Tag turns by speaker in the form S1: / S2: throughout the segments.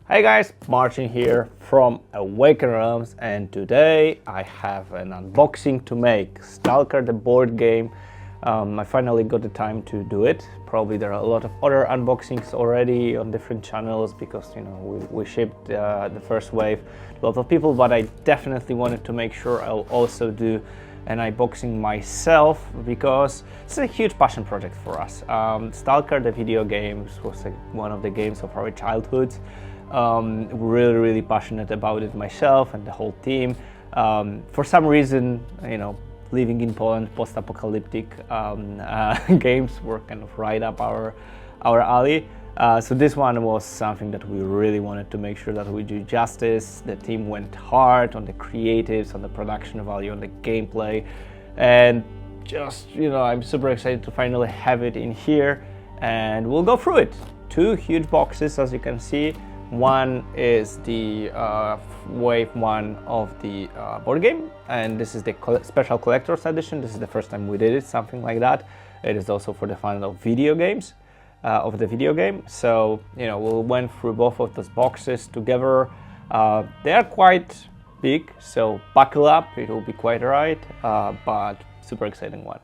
S1: Hey guys, Martin here from Awaken Realms, and today I have an unboxing to make. S.T.A.L.K.E.R, the board game. I finally got the time to do it. Probably there are a lot of other unboxings already on different channels because we shipped the first wave to a lot of people, but I definitely wanted to make sure I'll also do an unboxing myself because it's a huge passion project for us. S.T.A.L.K.E.R, the video games, was one of the games of our childhoods. Really passionate about it myself and the whole team. For some reason, living in Poland, post-apocalyptic games were kind of right up our alley. So this one was something that we really wanted to make sure that we do justice. The team went hard on the creatives, on the production value, on the gameplay, and just I'm super excited to finally have it in here, and we'll go through it. Two huge boxes, as you can see. One is the wave 1 of the board game, and this is the special collector's edition. This is the first time we did it, something like that. It is also for the fun of video games, of the video game. So we went through both of those boxes together. They are quite big, so buckle up, it will be quite alright, but super exciting one.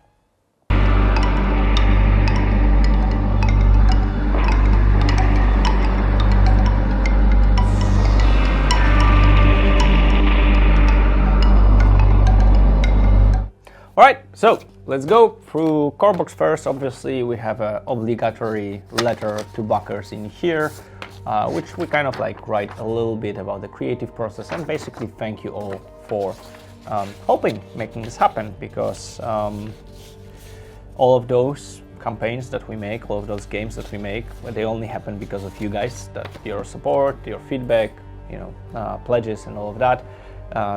S1: Alright, so let's go through core box first. Obviously, we have an obligatory letter to backers in here, which we kind of write a little bit about the creative process and basically thank you all for making this happen, because all of those campaigns that we make, all of those games that we make, they only happen because of you guys, that your support, your feedback, pledges and all of that.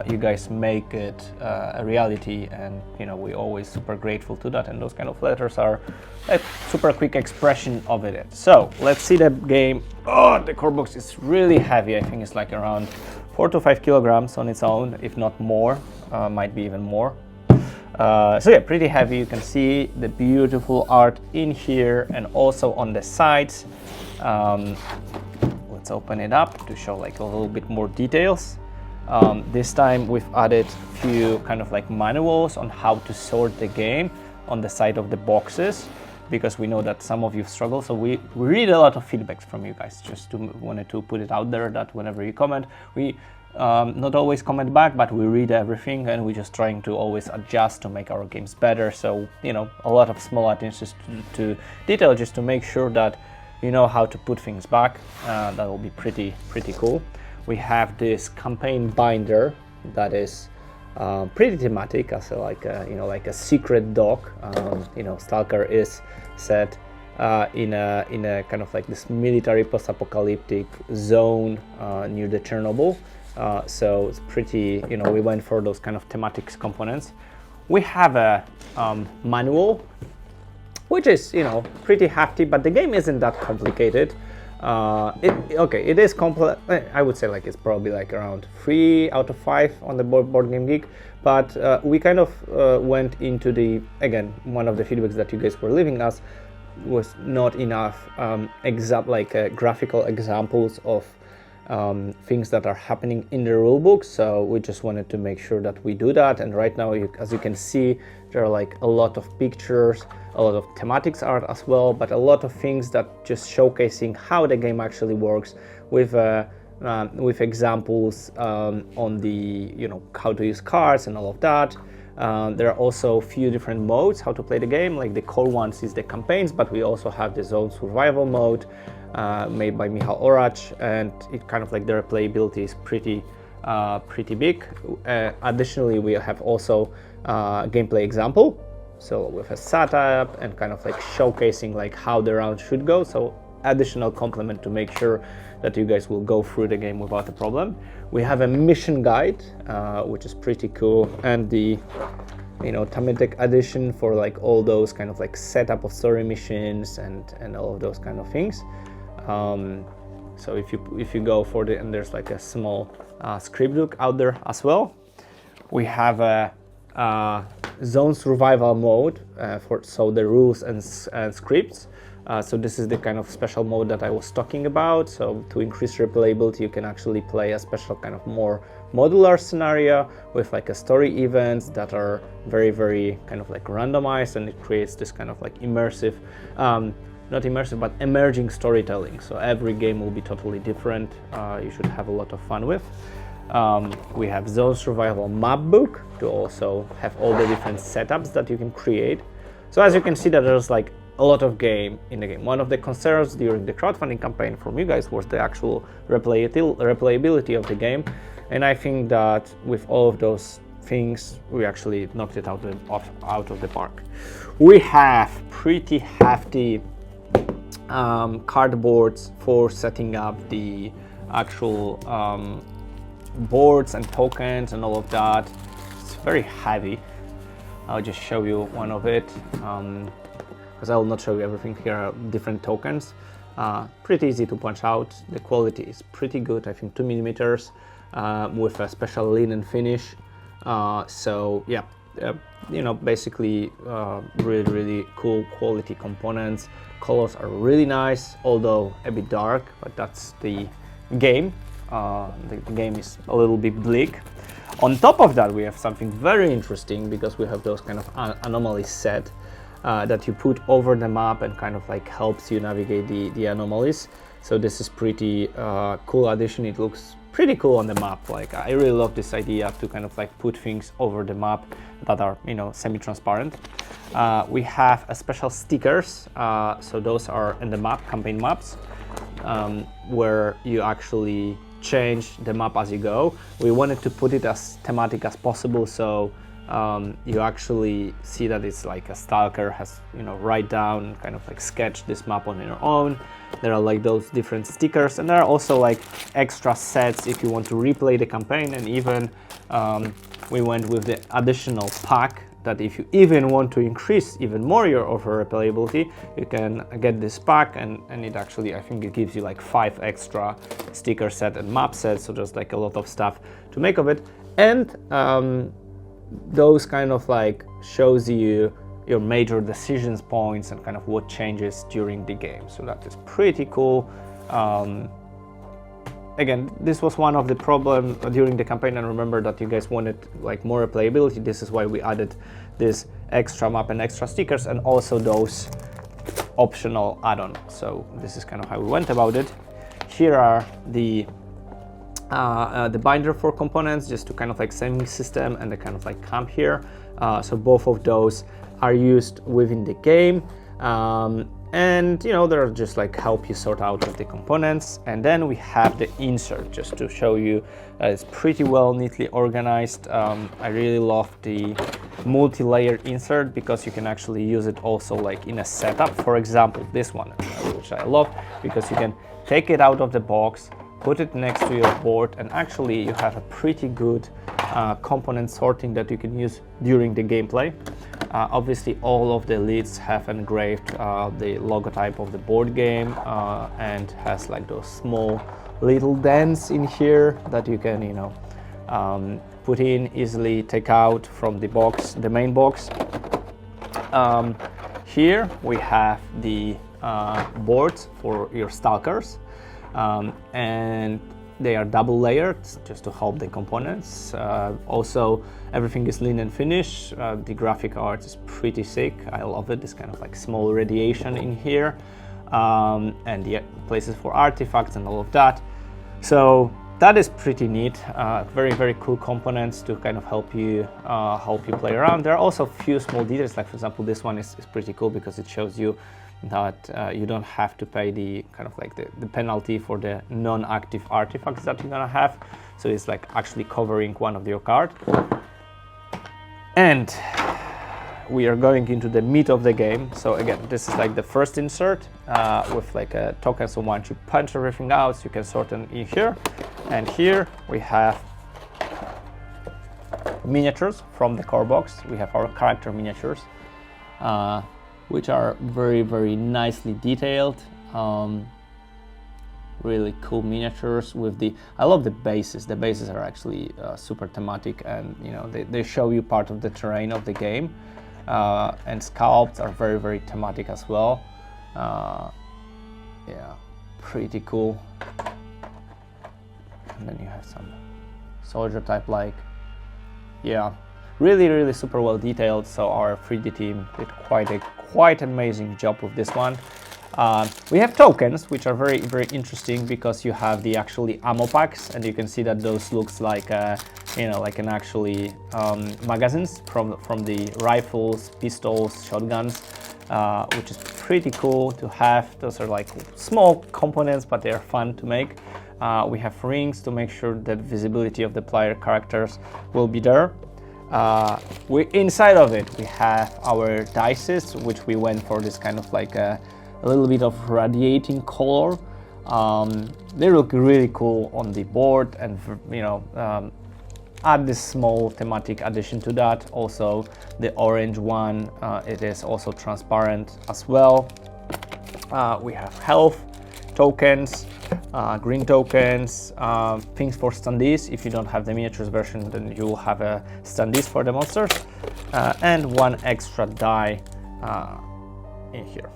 S1: You guys make it a reality, and we're always super grateful to that, and those kind of letters are a super quick expression of it. So let's see the game. Oh, the core box is really heavy. I think it's around 4 to 5 kilograms on its own, if not more, might be even more. So yeah, pretty heavy. You can see the beautiful art in here and also on the sides. Let's open it up to show a little bit more details. This time we've added a few kind of manuals on how to sort the game on the side of the boxes, because we know that some of you struggle. So we read a lot of feedbacks from you guys. Just wanted to put it out there that whenever you comment, we not always comment back, but we read everything, and we're just trying to always adjust to make our games better. So a lot of small attention to detail just to make sure that you know how to put things back. That will be pretty cool. We have this campaign binder that is pretty thematic, as like a secret dock. S.T.A.L.K.E.R is set in a kind of this military post-apocalyptic zone near the Chernobyl. So it's pretty. We went for those kind of thematic components. We have a manual, which is pretty hefty, but the game isn't that complicated. It is complex. I would say it's probably around 3 out of 5 on the Board Game Geek, but we kind of went into one of the feedbacks that you guys were leaving us was not enough graphical examples of things that are happening in the rulebook. So we just wanted to make sure that we do that, and right now, as you can see, there are a lot of pictures, a lot of thematics art as well, but a lot of things that just showcasing how the game actually works with examples on the how to use cards and all of that. There are also a few different modes how to play the game. The core ones is the campaigns, but we also have the zone survival mode made by Michal Oracz, and it kind of the replayability is pretty big. Additionally, we have also gameplay example, so with a setup and kind of showcasing how the round should go. So additional complement to make sure that you guys will go through the game without a problem. We have a mission guide, which is pretty cool, and the thematic edition for all those kind of setup of story missions and all of those kind of things. So if you go for and there's a small script book out there as well. We have a zone survival mode so the rules and scripts So this is the kind of special mode that I was talking about. So to increase replayability, you can actually play a special kind of more modular scenario with like a story events that are very, very kind of like randomized, and it creates this kind of like immersive, not immersive, but emerging storytelling. So every game will be totally different. You should have a lot of fun with. We have Zone Survival Map Book to also have all the different setups that you can create. So as you can see that there's like a lot of game in the game. One of the concerns during the crowdfunding campaign from you guys was the actual replayability of the game. And I think that with all of those things, we actually knocked it out of the park. We have pretty hefty cardboards for setting up the actual boards and tokens and all of that. It's very heavy. I'll just show you one of it. Because I will not show you everything. Here are different tokens. Pretty easy to punch out. The quality is pretty good, I think 2 millimeters with a special linen finish. So yeah, you know, basically really cool quality components. Colors are really nice, although a bit dark, but that's the game. The game is a little bit bleak. On top of that, we have something very interesting because we have those kind of anomalies set that you put over the map and kind of like helps you navigate the anomalies. So this is pretty cool addition. It looks pretty cool on the map. Like I really love this idea to kind of like put things over the map that are, you know, semi-transparent. We have a special stickers. So those are in the map, campaign maps, where you actually change the map as you go. We wanted to put it as thematic as possible, so you actually see that it's like a stalker has, you know, write down, kind of like sketch this map on your own. There are like those different stickers, and there are also like extra sets if you want to replay the campaign. And even we went with the additional pack that if you even want to increase even more your offer replayability, you can get this pack, and it actually, I think it gives you like 5 extra sticker set and map sets, so there's like a lot of stuff to make of it. And those kind of like shows you your major decisions points and kind of what changes during the game, so that is pretty cool. Again, this was one of the problems during the campaign, and remember that you guys wanted like more replayability. This is why we added this extra map and extra stickers, and also those optional add-on. So this is kind of how we went about it. Here are the binder for components, just to kind of like saving system and the kind of like camp here. So both of those are used within the game. And you know, they're just like help you sort out with the components. And then we have the insert, just to show you it's pretty well neatly organized. I really love the multi-layer insert because you can actually use it also like in a setup. For example, this one, which I love, because you can take it out of the box, put it next to your board, and actually you have a pretty good component sorting that you can use during the gameplay. Obviously all of the lids have engraved the logotype of the board game, and has like those small little dents in here that you can, you know, put in easily, take out from the box, the main box. Here we have the boards for your stalkers, and they are double layered just to help the components. Also, everything is linen finish. The graphic art is pretty sick. I love it. This kind of like small radiation in here, and the places for artifacts and all of that. So that is pretty neat. Very cool components to kind of help you play around. There are also a few small details, like for example, this one is pretty cool because it shows you that you don't have to pay the kind of like the penalty for the non-active artifacts that you're gonna have. So it's like actually covering one of your card. And we are going into the meat of the game. So again, this is like the first insert with like a token. So once you punch everything out, you can sort them in here. And here we have miniatures from the core box. We have our character miniatures, which are very nicely detailed. Really cool miniatures with the, I love the bases. The bases are actually super thematic, and you know, they show you part of the terrain of the game. And scalps are very thematic as well. Yeah, pretty cool. And then you have some soldier type like, yeah, really super well detailed. So our 3D team did quite amazing job with this one. We have tokens, which are very interesting because you have the actually ammo packs, and you can see that those looks like you know, like an actually magazines from the rifles, pistols, shotguns, which is pretty cool to have. Those are like small components, but they are fun to make. We have rings to make sure that visibility of the player characters will be there. Inside of it we have our dices, which we went for this kind of like a little bit of radiating color. They look really cool on the board, and you know, add this small thematic addition to that. Also the orange one, it is also transparent as well. We have health tokens, green tokens, things for standees. If you don't have the miniatures version, then you will have a standees for the monsters, and one extra die in here.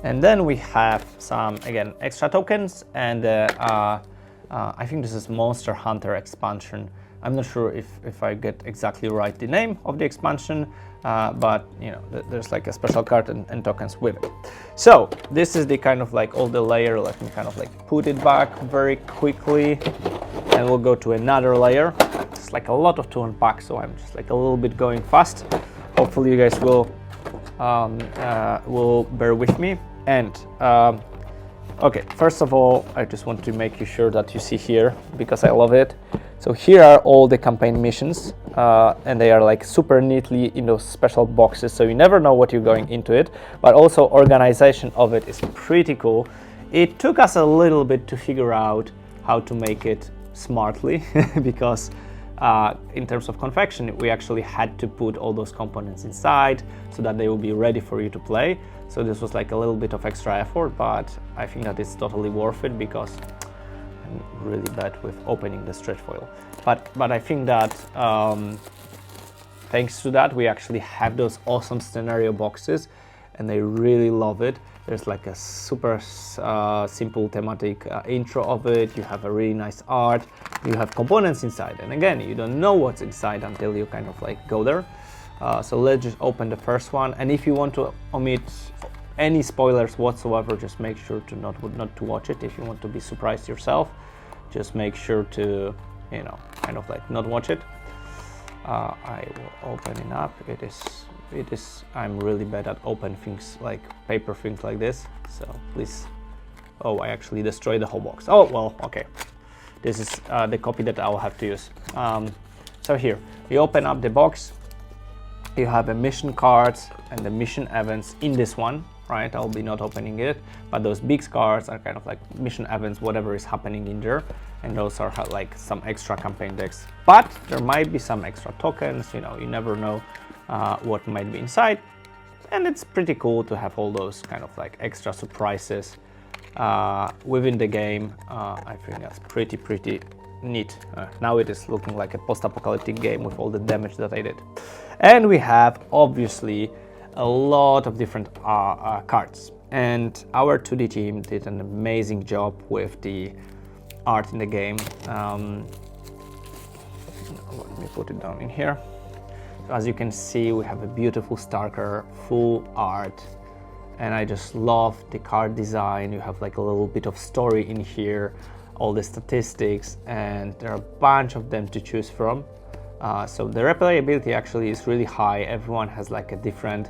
S1: And then we have some, again, extra tokens, and I think this is Monster Hunter expansion. I'm not sure if I get exactly right the name of the expansion, but you know, there's like a special card and tokens with it. So this is the kind of like all the layer. Let me kind of like put it back very quickly, and we'll go to another layer. It's like a lot to unpack, so I'm just like a little bit going fast. Hopefully you guys will bear with me. And okay, first of all, I just want to make you sure that you see here, because I love it. So here are all the campaign missions, and they are like super neatly in those special boxes, so you never know what you're going into it. But also organization of it is pretty cool. It took us a little bit to figure out how to make it smartly because in terms of confection, we actually had to put all those components inside so that they will be ready for you to play. So this was like a little bit of extra effort, but I think that it's totally worth it because I'm really bad with opening the stretch foil. But I think that thanks to that, we actually have those awesome scenario boxes, and they really love it. There's like a super simple thematic intro of it. You have a really nice art. You have components inside, and again, you don't know what's inside until you kind of like go there. So let's just open the first one, and if you want to omit any spoilers whatsoever, just make sure to not to watch it. If you want to be surprised yourself, just make sure to, you know, kind of like not watch it. I will open it up. It is I'm really bad at open things like paper things like this, so please. Oh, I actually destroyed the whole box. Oh well, okay, this is the copy that I will have to use. So here you open up the box. You have a mission cards and the mission events in this one, right? I'll be not opening it, but those big cards are kind of like mission events, whatever is happening in there, and those are like some extra campaign decks. But there might be some extra tokens, you know, you never know what might be inside, and it's pretty cool to have all those kind of like extra surprises within the game. I think that's pretty neat. Now it is looking like a post-apocalyptic game with all the damage that I did. And we have obviously a lot of different cards, and our 2D team did an amazing job with the art in the game. Let me put it down in here. So as you can see, we have a beautiful S.T.A.L.K.E.R full art, and I just love the card design. You have like a little bit of story in here, all the statistics, and there are a bunch of them to choose from. So the replayability actually is really high. Everyone has like a different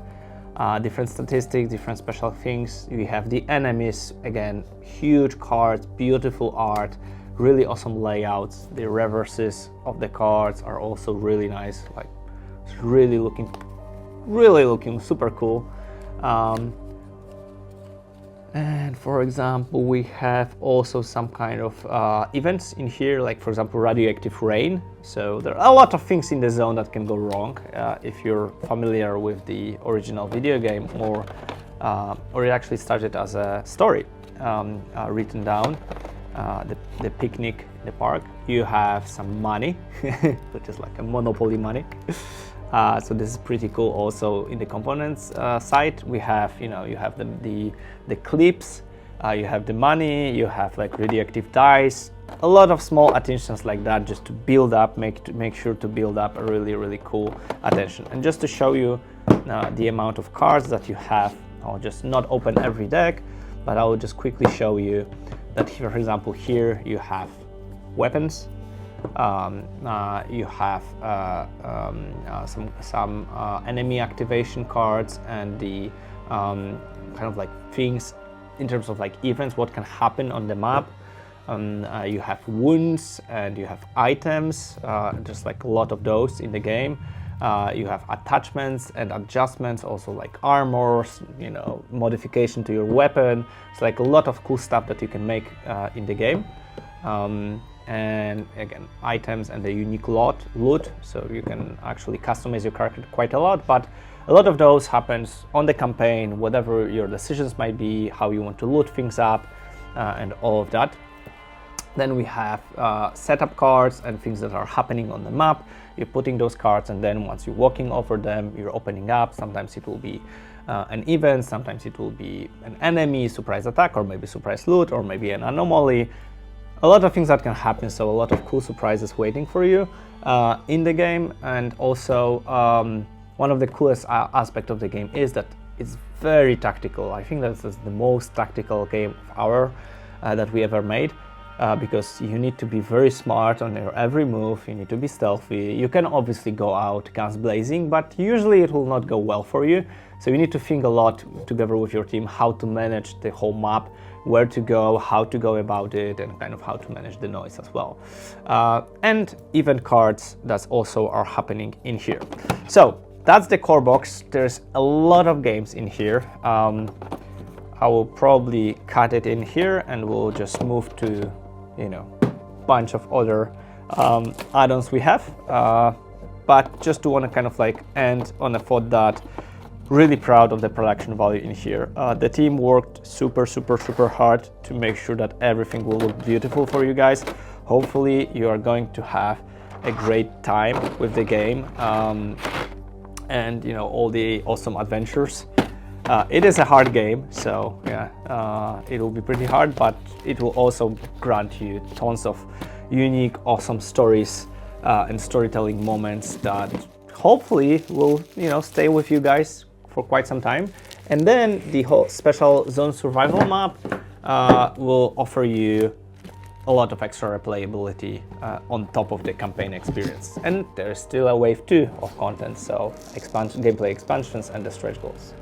S1: statistics, different special things. We have the enemies, again, huge cards, beautiful art, really awesome layouts. The reverses of the cards are also really nice, like it's really looking super cool. And for example, we have also some kind of events in here, like for example, radioactive rain. So there are a lot of things in the zone that can go wrong if you're familiar with the original video game, or it actually started as a story written down. The picnic in the park. You have some money, which is like a Monopoly money. So this is pretty cool. Also in the components side, we have, you know, you have the clips, you have the money, you have like radioactive dice, a lot of small attentions like that, just to build up, make sure to build up a really cool attention. And just to show you the amount of cards that you have, I'll just not open every deck, but I will just quickly show you that here, for example, here you have weapons, you have some enemy activation cards, and the kind of like things in terms of like events, what can happen on the map. You have wounds and you have items, just like a lot of those in the game. You have attachments and adjustments, also like armors, you know, modification to your weapon. It's like a lot of cool stuff that you can make in the game. And again, items and the unique loot, so you can actually customize your character quite a lot, but a lot of those happens on the campaign, whatever your decisions might be, how you want to loot things up, and all of that. Then we have setup cards and things that are happening on the map. You're putting those cards, and then once you're walking over them, you're opening up. Sometimes it will be an event, sometimes it will be an enemy, surprise attack, or maybe surprise loot, or maybe an anomaly. A lot of things that can happen, so a lot of cool surprises waiting for you in the game. And also one of the coolest aspects of the game is that it's very tactical. I think this is the most tactical game of our that we ever made. Because you need to be very smart on your every move, you need to be stealthy. You can obviously go out guns blazing, but usually it will not go well for you. So you need to think a lot together with your team how to manage the whole map, where to go, how to go about it, and kind of how to manage the noise as well. And event cards that also are happening in here. So that's the core box. There's a lot of games in here. I will probably cut it in here and we'll just move to, you know, bunch of other add-ons we have, but just to want to kind of like end on a thought that really proud of the production value in here. The team worked super hard to make sure that everything will look beautiful for you guys. Hopefully you are going to have a great time with the game, and you know, all the awesome adventures. It is a hard game, so yeah, it will be pretty hard, but it will also grant you tons of unique, awesome stories and storytelling moments that hopefully will, you know, stay with you guys for quite some time. And then the whole special zone survival map will offer you a lot of extra replayability on top of the campaign experience. And there's still a wave 2 of content, so gameplay expansions and the stretch goals.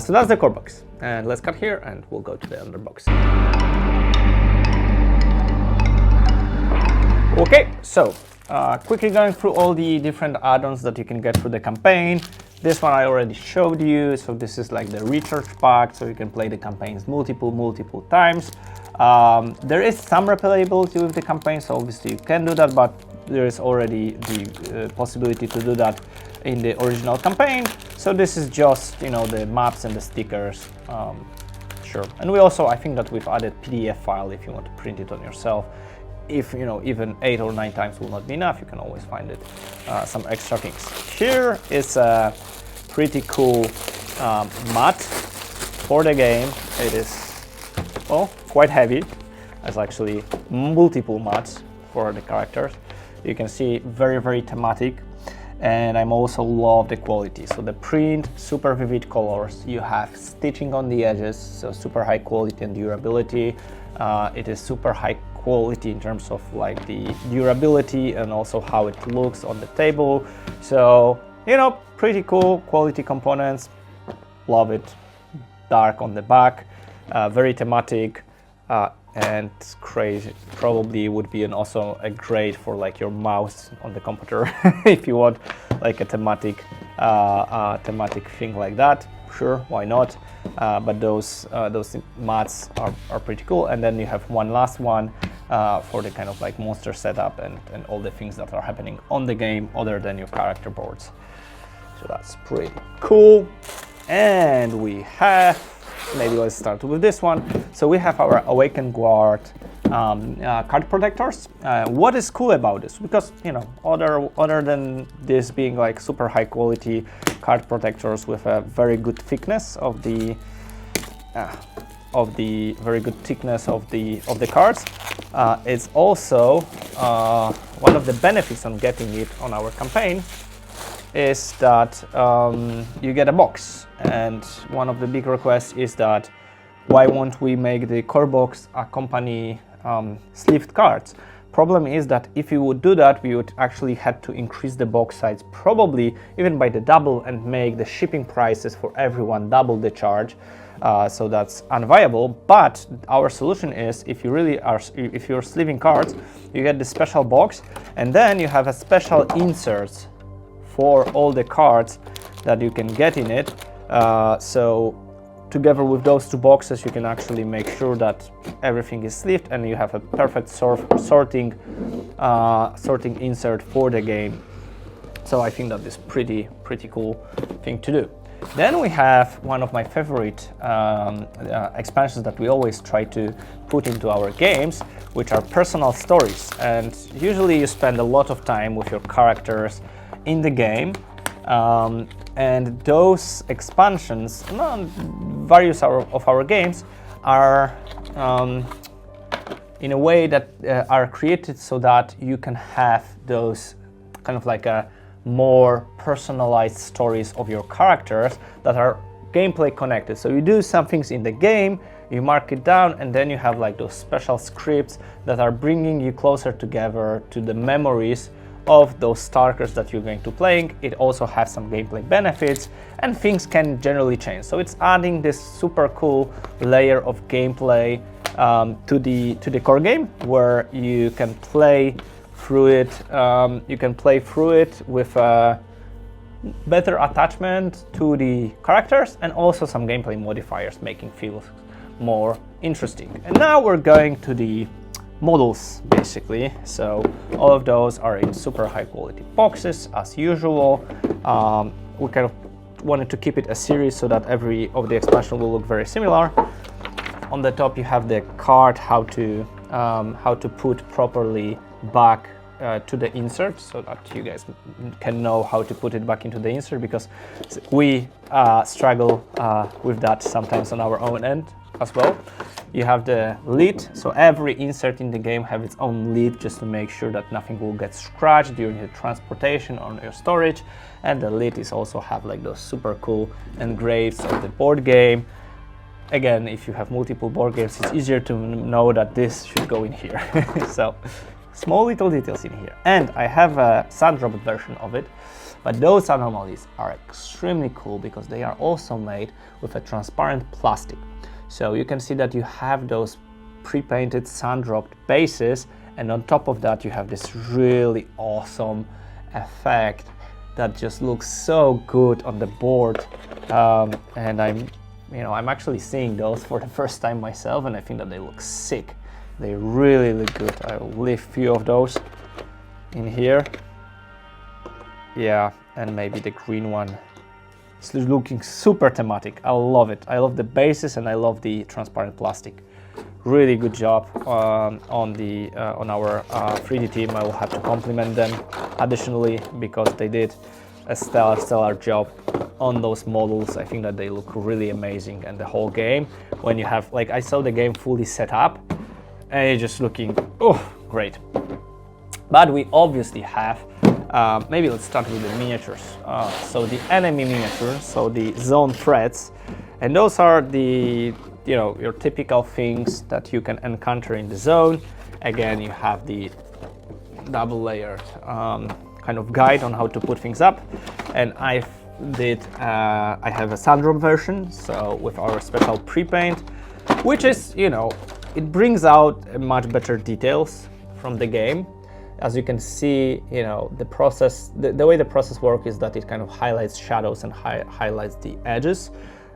S1: So that's the core box. And let's cut here and we'll go to the underbox. Okay, so quickly going through all the different add-ons that you can get through the campaign. This one I already showed you, so this is like the recharge pack, so you can play the campaigns multiple times. There is some replayability with the campaign, so obviously you can do that, but there is already the possibility to do that in the original campaign. So this is just, you know, the maps and the stickers. Sure. And we also, I think that we've added PDF file if you want to print it on yourself. If, you know, even 8 or 9 times will not be enough, you can always find it, some extra things. Here is a pretty cool mat for the game. It is, well, quite heavy. There's actually multiple mats for the characters. You can see very thematic, and I also love the quality. So the print, super vivid colors. You have stitching on the edges, so super high quality and durability. It is super high quality in terms of like the durability and also how it looks on the table. So, you know, pretty cool quality components. Love it. Dark on the back, very thematic, and crazy. Probably would be also a great for like your mouse on the computer if you want like a thematic thing like that. Sure, why not? But those mats are pretty cool. And then you have one last one for the kind of like monster setup and all the things that are happening on the game other than your character boards. So that's pretty cool. And we have, maybe let's start with this one. So we have our Awaken guard card protectors. What is cool about this? Because other than this being like super high quality card protectors with a very good thickness of the cards, it's also one of the benefits on getting it on our campaign is that you get a box, and one of the big requests is that why won't we make the core box accompany sleeved cards? Problem is that if we would do that, we would actually have to increase the box size probably even by the double and make the shipping prices for everyone double the charge. So that's unviable. But our solution is if you're sleeving cards, you get the special box, and then you have a special inserts for all the cards that you can get in it. So together with those two boxes, you can actually make sure that everything is sleeved and you have a perfect sorting insert for the game. So I think that is pretty cool thing to do. Then we have one of my favorite expansions that we always try to put into our games, which are personal stories. And usually you spend a lot of time with your characters in the game. And those expansions, various of our games, are in a way that are created so that you can have those kind of like a more personalized stories of your characters that are gameplay connected. So you do some things in the game, you mark it down, and then you have like those special scripts that are bringing you closer together to the memories of those ST.A.L.K.E.Rs that you're going to playing. It also has some gameplay benefits, and things can generally change. So it's adding this super cool layer of gameplay to the core game, where you can play through it. With a better attachment to the characters, and also some gameplay modifiers, making feels more interesting. And now we're going to the models, basically. So all of those are in super high quality boxes as usual. We kind of wanted to keep it a series so that every of the expansion will look very similar. On the top you have the card, how to put properly back to the insert, so that you guys can know how to put it back into the insert, because we struggle with that sometimes on our own end as well. You have the lid, so every insert in the game have its own lid, just to make sure that nothing will get scratched during the transportation on your storage. And the lid is also have like those super cool engraves of the board game. Again, if you have multiple board games, it's easier to know that this should go in here. So small little details in here. And I have a sand-dropped version of it, but those anomalies are extremely cool because they are also made with a transparent plastic. So you can see that you have those pre-painted sand-dropped bases, and on top of that you have this really awesome effect that just looks so good on the board. And I'm actually seeing those for the first time myself, and I think that they look sick. They really look good. I will leave a few of those in here. Yeah, and maybe the green one. It's looking super thematic. I love it. I love the bases and I love the transparent plastic. Really good job on our 3D team. I will have to compliment them additionally because they did a stellar job on those models. I think that they look really amazing, and the whole game, when you have, like, I saw the game fully set up and it's just looking great. But we obviously have maybe let's start with the miniatures. So the enemy miniatures, so the zone threats, and those are the your typical things that you can encounter in the zone. Again, you have the double layered kind of guide on how to put things up, and I have a sand-drop version, so with our special pre-paint, which is it brings out much better details from the game. As you can see, the process, the way the process works is that it kind of highlights shadows and highlights the edges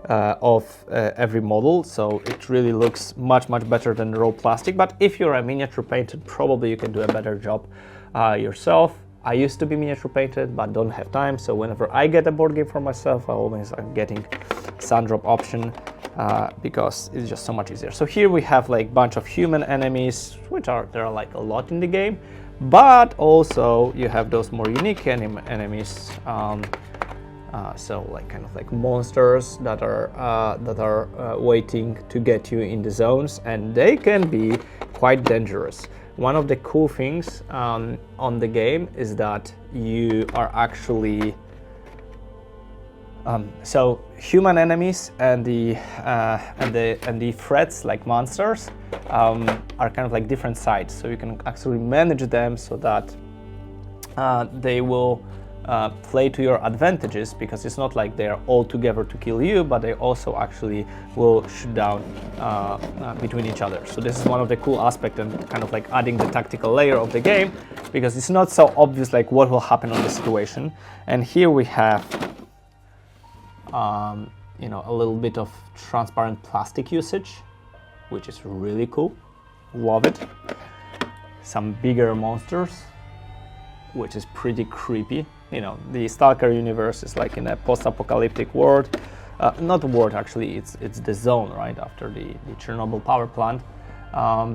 S1: of every model, so it really looks much better than the raw plastic. But if you're a miniature painter, probably you can do a better job yourself. I used to be miniature painted, but don't have time, so whenever I get a board game for myself, I always am getting sand drop option. because it's just so much easier. So here we have like a bunch of human enemies, there are like a lot in the game, but also you have those more unique enemies. So like kind of like monsters that are waiting to get you in the zones, and they can be quite dangerous. One of the cool things on the game is that you are actually so human enemies and the threats like monsters are kind of like different sides. So you can actually manage them so that they will play to your advantages, because it's not like they're all together to kill you, but they also actually will shoot down between each other. So this is one of the cool aspects, and kind of like adding the tactical layer of the game, because it's not so obvious like what will happen on the situation. And here we have you know, a little bit of transparent plastic usage, which is really cool. Love it. Some bigger monsters, which is pretty creepy. You know, the S.T.A.L.K.E.R universe is like in a post-apocalyptic world. Not world, actually, it's the zone, right, after the Chernobyl power plant.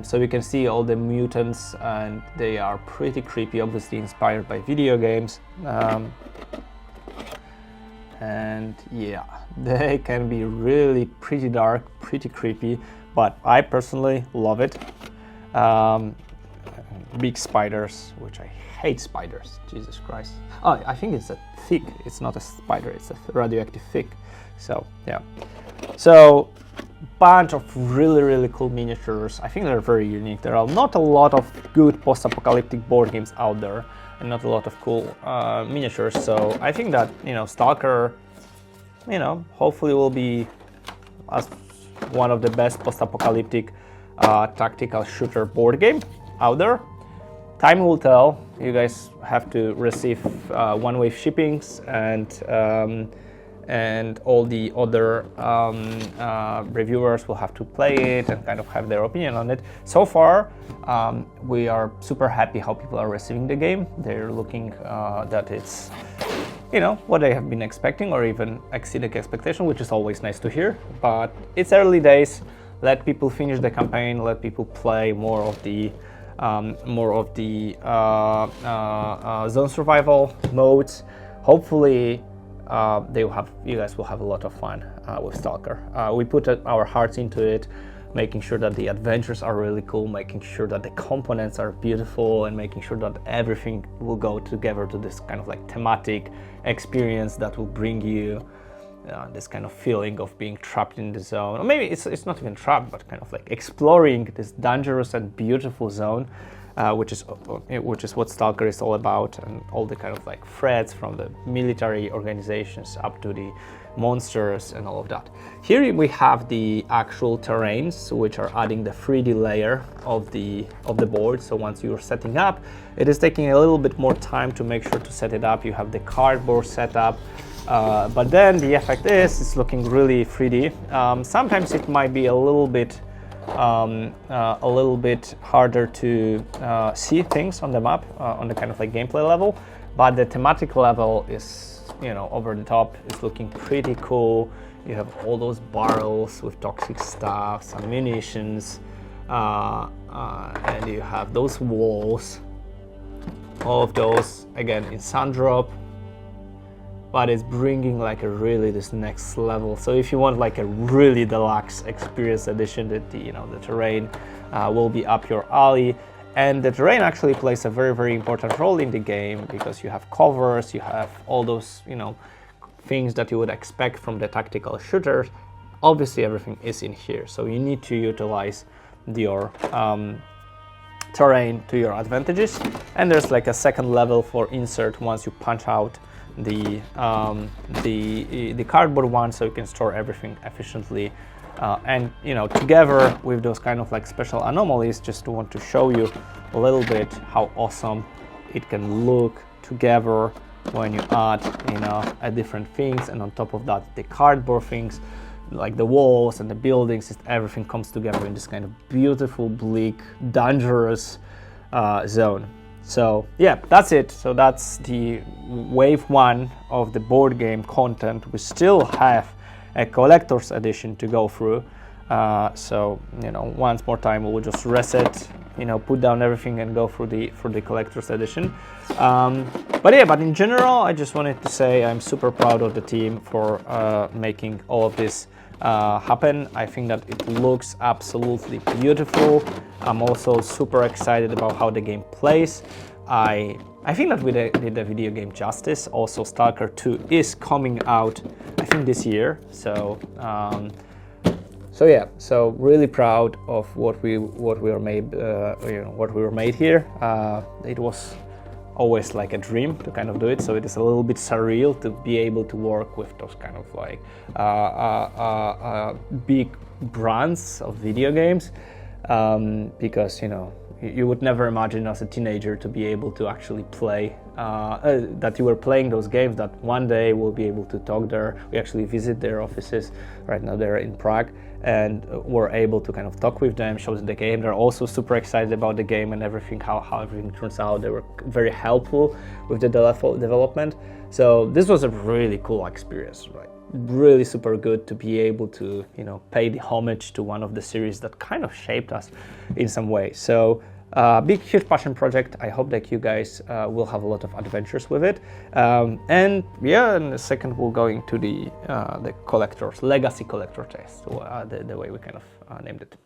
S1: So you can see all the mutants, and they are pretty creepy, obviously inspired by video games. And yeah, they can be really pretty dark, pretty creepy, but I personally love it. Big spiders, which I hate spiders, Jesus Christ. Oh, I think it's a thick, it's not a spider, it's a radioactive thick. So yeah, so bunch of really cool miniatures. I think they're very unique. There are not a lot of good post-apocalyptic board games out there, and not a lot of cool miniatures. So I think that, you know, S.T.A.L.K.E.R, you know, hopefully will be as one of the best post-apocalyptic tactical shooter board game out there. Time will tell. You guys have to receive one-wave shippings, and all the other reviewers will have to play it and kind of have their opinion on it. So far, we are super happy how people are receiving the game. They're looking that it's, you know, what they have been expecting, or even exceeding expectation, which is always nice to hear. But it's early days. Let people finish the campaign. Let people play more of the zone survival modes. Hopefully, you guys will have a lot of fun with S.T.A.L.K.E.R. We put our hearts into it, making sure that the adventures are really cool, making sure that the components are beautiful, and making sure that everything will go together to this kind of like thematic experience that will bring you this kind of feeling of being trapped in the zone. Or maybe it's not even trapped, but kind of like exploring this dangerous and beautiful zone, which is what S.T.A.L.K.E.R is all about, and all the kind of like threats from the military organizations up to the monsters and all of that. Here we have the actual terrains, which are adding the 3D layer of the board. So once you're setting up, it is taking a little bit more time to make sure to set it up. You have the cardboard set up. But then the effect is it's looking really 3D. Sometimes it might be a little bit harder to see things on the map on the kind of like gameplay level, but the thematic level is, you know, over the top. It's looking pretty cool. You have all those barrels with toxic stuff, some munitions, and you have those walls. All of those again in Sundrop. But it's bringing like a really this next level. So if you want like a really deluxe experience edition, that the terrain will be up your alley. And the terrain actually plays a very important role in the game, because you have covers, you have all those, you know, things that you would expect from the tactical shooters. Obviously everything is in here, so you need to utilize your terrain to your advantages. And there's like a second level for insert once you punch out the cardboard one, so you can store everything efficiently, and you know, together with those kind of like special anomalies, just want to show you a little bit how awesome it can look together when you add, you know, different things. And on top of that, the cardboard things like the walls and the buildings, everything comes together in this kind of beautiful, bleak, dangerous zone. So yeah, that's it. So that's the wave one of the board game content. We still have a collector's edition to go through. So once more time we'll just reset, put down everything and go through the collector's edition. But in general, I just wanted to say I'm super proud of the team for making all of this happen. I think that it looks absolutely beautiful. I'm also super excited about how the game plays. I think that we did the video game justice. Also, S.T.A.L.K.E.R 2 is coming out, I think, this year. So yeah, so really proud of what we were made here. It was always like a dream to kind of do it, so it is a little bit surreal to be able to work with those kind of like big brands of video games, because you would never imagine as a teenager to be able to actually play, that you were playing those games, that one day we'll be able to talk there. We actually visit their offices right now, they're in Prague, and we're able to kind of talk with them, show them the game. They're also super excited about the game and everything, how everything turns out. They were very helpful with the development. So this was a really cool experience, right? Really super good to be able to pay the homage to one of the series that kind of shaped us in some way. So big, huge passion project. I hope that you guys will have a lot of adventures with it. And yeah, in a second we'll go into the collector's legacy collector test, the way we kind of named it.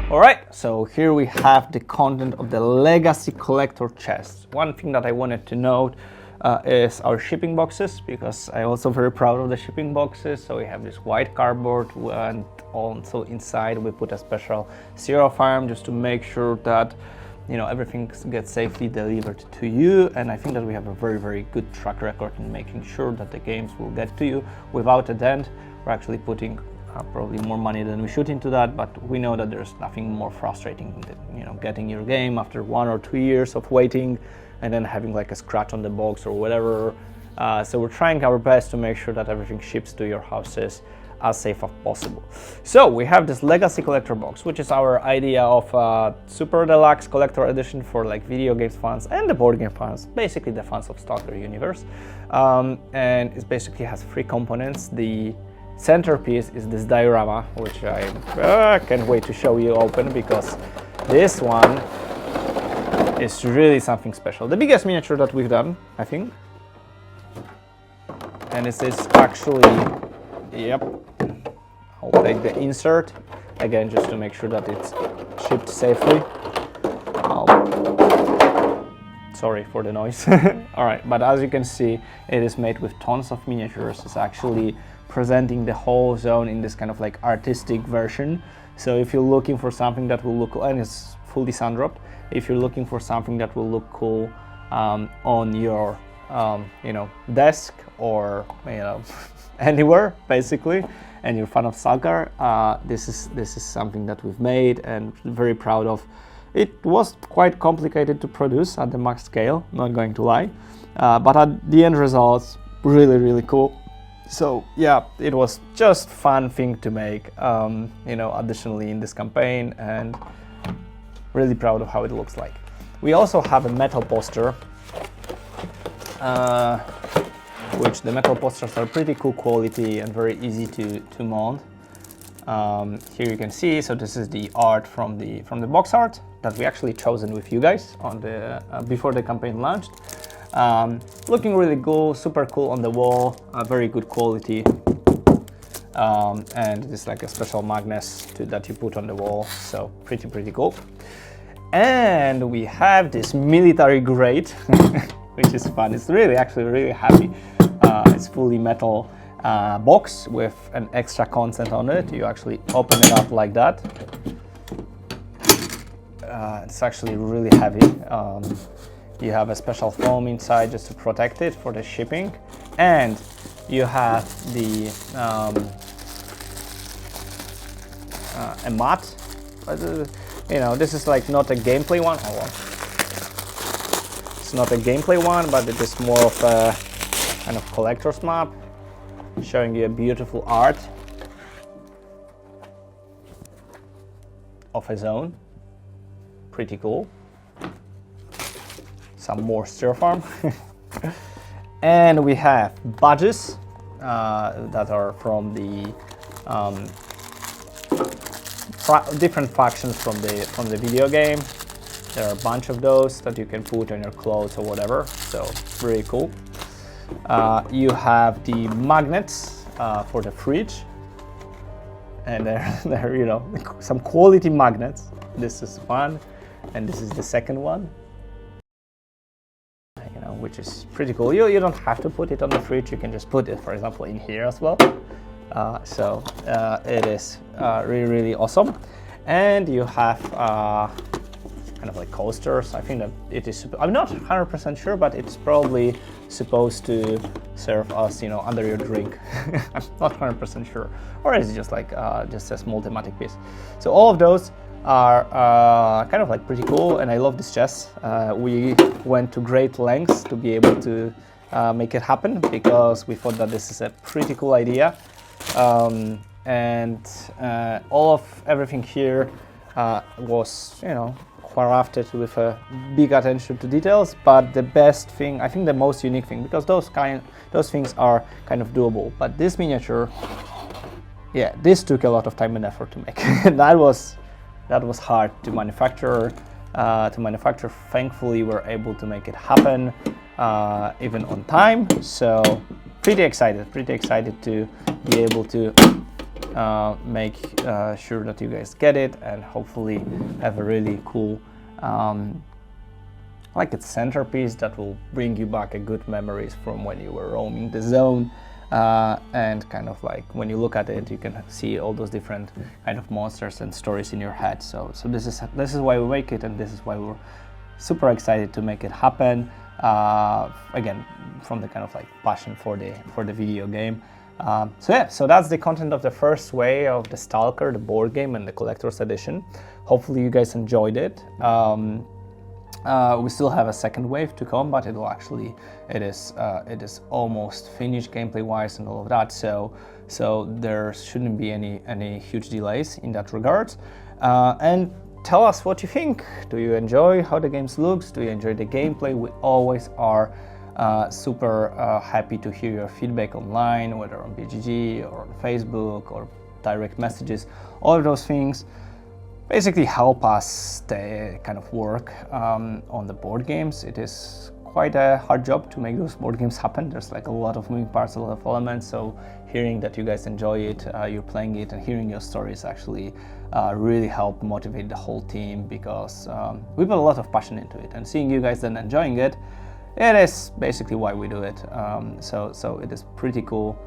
S1: Alright, so here we have the content of the Legacy Collector chest. One thing that I wanted to note is our shipping boxes, because I'm also very proud of the shipping boxes. So we have this white cardboard, and also inside we put a special serial farm just to make sure that everything gets safely delivered to you. And I think that we have a very, very good track record in making sure that the games will get to you without a dent. We're actually putting probably more money than we should into that, but we know that there's nothing more frustrating than getting your game after 1 or 2 years of waiting and then having like a scratch on the box or whatever. So we're trying our best to make sure that everything ships to your houses as safe as possible. So we have this Legacy Collector box, which is our idea of super deluxe collector edition for like video games fans and the board game fans, basically the fans of S.T.A.L.K.E.R universe. And it basically has 3 components. The centerpiece is this diorama, which I can't wait to show you open, because this one is really something special. The biggest miniature that we've done, I think. And this is actually, yep, I'll take the insert again just to make sure that it's shipped safely. Sorry for the noise. Alright, but as you can see, it is made with tons of miniatures. It's actually presenting the whole zone in this kind of like artistic version. So if you're looking for something that will look, and it's fully sun dropped, if you're looking for something that will look cool on your desk or anywhere basically, and you're a fan of S.T.A.L.K.E.R, this is something that we've made and very proud of. It was quite complicated to produce at the max scale, not going to lie, but at the end results, really, really cool. So yeah, it was just fun thing to make, additionally in this campaign, and really proud of how it looks like. We also have a metal poster, which the metal posters are pretty cool quality and very easy to mount. Here you can see, so this is the art from the box art that we actually chosen with you guys on the before the campaign launched. Looking really cool, super cool on the wall, very good quality, and it's like a special magnet that you put on the wall, so pretty cool. And we have this military grade, which is fun. It's really happy. It's fully metal box with an extra content on it. You actually open it up like that. It's actually really heavy. You have a special foam inside just to protect it for the shipping, and you have the a mat. This is like not a gameplay one. Oh, well. It's not a gameplay one, but it is more of a kind of collector's map, showing you a beautiful art of a zone. pretty cool. Some more stir farm. And we have badges that are from the different factions from the video game. There are a bunch of those that you can put on your clothes or whatever, so really cool. You have the magnets for the fridge, and they're you know, some quality magnets. This is one, and this is the second one, you know, which is pretty cool. You don't have to put it on the fridge. You can just put it, for example, in here as well. So it is really awesome. And you have kind of like coasters. I think that it is, I'm not 100% sure, but it's probably supposed to serve as, you know, under your drink. I'm not 100% sure. Or is it just like just a small thematic piece? So all of those are kind of like pretty cool, and I love this chest. We went to great lengths to be able to make it happen, because we thought that this is a pretty cool idea. And all of everything here was, you know, crafted with a big attention to details. But the best thing, I think the most unique thing, because those things are kind of doable, but this miniature, yeah, this took a lot of time and effort to make. that was hard to manufacture. Thankfully, we're able to make it happen even on time. So pretty excited to be able to make sure that you guys get it, and hopefully have a really cool like a centerpiece that will bring you back a good memories from when you were roaming the zone, and kind of like when you look at it, you can see all those different kind of monsters and stories in your head. So this is why we make it, and this is why we're super excited to make it happen. Again, from the kind of like passion for the video game. So yeah, so that's the content of the first wave of the S.T.A.L.K.E.R, the board game, and the collector's edition. Hopefully you guys enjoyed it. We still have a second wave to come, but it is almost finished gameplay wise and all of that. So there shouldn't be any huge delays in that regard. And tell us what you think. Do you enjoy how the game looks? Do you enjoy the gameplay? We always are super happy to hear your feedback online, whether on BGG or on Facebook or direct messages. All of those things basically help us kind of work on the board games. It is quite a hard job to make those board games happen. There's like a lot of moving parts, a lot of elements. So hearing that you guys enjoy it, you're playing it, and hearing your stories actually really help motivate the whole team, because we put a lot of passion into it, and seeing you guys then enjoying it, it is basically why we do it. So it is pretty cool.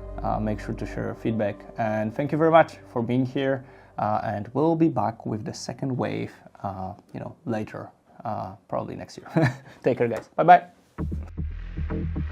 S1: Make sure to share your feedback, and thank you very much for being here. And we'll be back with the second wave, later, probably next year. Take care, guys. Bye bye.